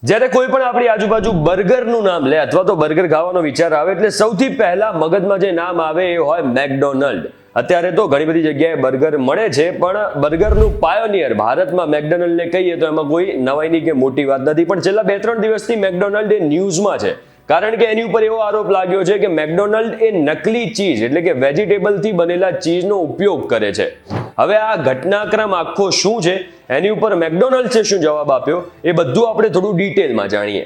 જ્યારે કોઈ પણ આપણી આજુબાજુ બર્ગરનું નામ લે અથવા તો બર્ગર ખાવાનો વિચાર આવે એટલે સૌથી પહેલા મગજમાં જે નામ આવે એ હોય મેકડોનલ્ડ. અત્યારે તો ઘણી બધી જગ્યાએ બર્ગર મળે છે, પણ બર્ગરનું પાયોનિયર ભારતમાં મેકડોનલ્ડને કહીએ તો એમાં કોઈ નવાઈની કે મોટી વાત નથી. પણ છેલ્લા 2-3 દિવસથી મેકડોનલ્ડ એ ન્યૂઝમાં છે, કારણ કે એની ઉપર એવો આરોપ લાગ્યો છે કે મેકડોનલ્ડ એ નકલી ચીઝ એટલે કે વેજીટેબલથી બનેલા ચીઝનો ઉપયોગ કરે છે. હવે આ ઘટનાક્રમ આખો શું છે, એની ઉપર મેકડોનલ્ડ્સે શું જવાબ આપ્યો, એ બધું આપણે થોડું ડિટેલમાં જાણીએ.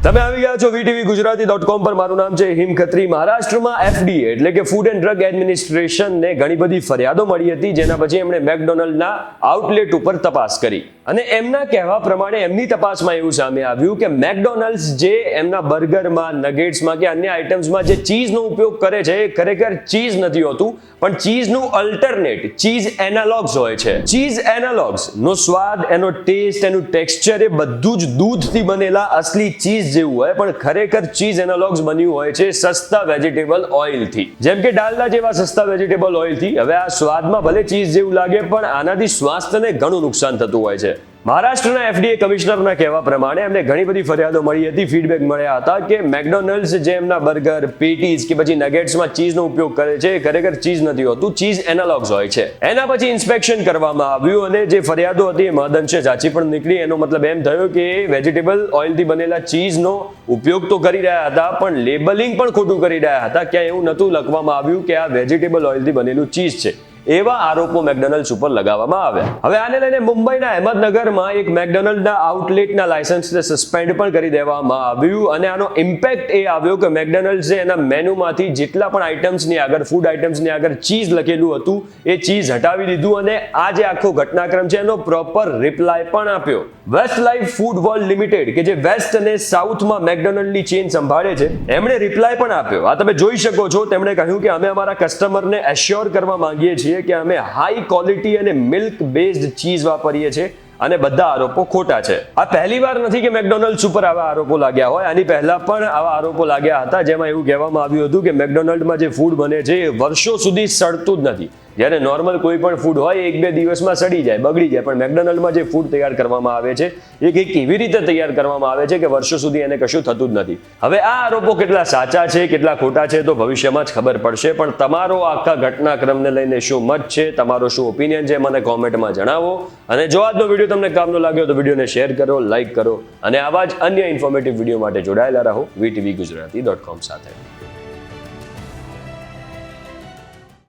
તમે આવી ગયા છો VTV Gujarati.com પર. મારું નામ છે હિમ ખત્રી. મહારાષ્ટ્રમાં FDA એટલે કે ફૂડ એન્ડ ડ્રગ એડમિનિસ્ટ્રેશનને ઘણી બધી ફરિયાદો મળી હતી, જેના પછી એમણે મેકડોનલ્ડના આઉટલેટ ઉપર તપાસ કરી અને એમના કહેવા પ્રમાણે એમની તપાસમાં એવું સામે આવ્યું કે મેકડોનલ્ડ્સ જે એમના બર્ગરમાં, નગેટ્સમાં કે અન્ય આઇટમ્સમાં જે ચીઝનો ઉપયોગ કરે છે એ ખરેખર ચીઝ નથી હોતું, પણ ચીઝનું અલ્ટરનેટ ચીઝ એનાલોગ્સ હોય છે. ચીઝ એનાલોગ્સ નો સ્વાદ, એનો ટેસ્ટ, એનું ટેક્સચર એ બધું જ દૂધથી બનેલા અસલી ચીઝ જેવું હોય, પણ ખરેખર ચીઝ એનાલોગ્સ બન્યું હોય છે સસ્તા વેજીટેબલ ઓઇલથી, જેમ કે ડાલડા જેવા સસ્તા વેજીટેબલ ઓઇલથી. હવે આ સ્વાદમાં ભલે ચીઝ જેવું લાગે, પણ આનાથી સ્વાસ્થ્યને ઘણું નુકસાન થતું હોય છે. મહારાષ્ટ્રના FDA કમિશનરના કહેવા પ્રમાણે એમને ઘણી બધી ફરિયાદો મળી હતી, ફીડબેક મળ્યા હતા કે મેકડોનલ્ડ્સ જે એમના બર્ગર, પેટીઝ કે પછી નગેટ્સમાં ચીઝનો ઉપયોગ કરે છે એ ખરેખર ચીઝ નથી હોતું, ચીઝ એનાલોગ્સ હોય છે. એના પછી ઇન્સ્પેક્શન કરવામાં આવ્યું અને જે ફરિયાદો હતી એ મહદઅંશે સાચી પણ નીકળી. એનો મતલબ એમ થયો કે વેજીટેબલ ઓઇલથી બનેલા ચીઝનો ઉપયોગ તો કરી રહ્યા હતા, પણ લેબલિંગ પણ ખોટું કરી રહ્યા હતા. ક્યાં એવું નહોતું લખવામાં આવ્યું કે આ વેજીટેબલ ઓઇલથી બનેલું ચીઝ છે. એવા આરોપો મેકડોનલ્ડ્સ ઉપર લગાવવામાં આવ્યા. હવે આને લઈને મુંબઈના અહેમદનગરમાં એક મેકડોનલ્ડના આઉટલેટના લાયસન્સને સસ્પેન્ડ પણ કરી દેવામાં આવ્યું અને આનો ઇમ્પેક્ટ એ આવ્યો કે મેકડોનલ્ડ્સે એના મેનુમાંથી જેટલા પણ આઇટમ્સની આગળ, ફૂડ આઇટમ્સની આગળ ચીઝ લખેલું હતું એ ચીઝ હટાવી દીધું અને આ જે આખો ઘટનાક્રમ છે એનો પ્રોપર રિપ્લાય પણ આપ્યો. West Life Food World Limited કે જે વેસ્ટ અને સાઉથમાં મેકડોનલ્ડની ચેઇન સંભાળે છે, એમણે રિપ્લાય પણ આપ્યો. આ તમે જોઈ શકો છો. તેમણે કહ્યું કે અમે અમારા કસ્ટમરને એશ્યોર કરવા માંગીએ છીએ કે અમે હાઈ ક્વોલિટી અને મિલ્ક બેઝડ ચીઝ વાપરીએ છીએ અને બધા આરોપો ખોટા છે. આ પહેલી વાર નથી કે મેકડોનલ્ડ્સ ઉપર આવા આરોપો લાગ્યા હોય. આની પહેલા પણ આવા આરોપો લાગ્યા હતા, જેમાં એવું કહેવામાં આવ્યું હતું કે મેકડોનલ્ડમાં જે ફૂડ બને છે એ વર્ષો સુધી સડતું જ નથી. જ્યારે નોર્મલ કોઈ પણ ફૂડ હોય 1-2 દિવસમાં સડી જાય, બગડી જાય, પણ મેકડોનલ્ડમાં જે ફૂડ તૈયાર કરવામાં આવે છે એ કંઈક એવી રીતે તૈયાર કરવામાં આવે છે કે વર્ષો સુધી એને કશું થતું જ નથી. હવે આ આરોપો કેટલા સાચા છે, કેટલા ખોટા છે તો ભવિષ્યમાં જ ખબર પડશે. પણ તમારો આખા ઘટનાક્રમને લઈને શું મત છે, તમારો શું ઓપિનિયન છે, મને કોમેન્ટમાં જણાવો. અને જો આજનો વિડીયો તમને કામનો લાગ્યો તો વિડીયોને શેર કરો, લાઈક કરો અને આવા જ અન્ય ઇન્ફોર્મેટિવ વિડીયો માટે જોડાયેલા રહો VTV Gujarati.com સાથે.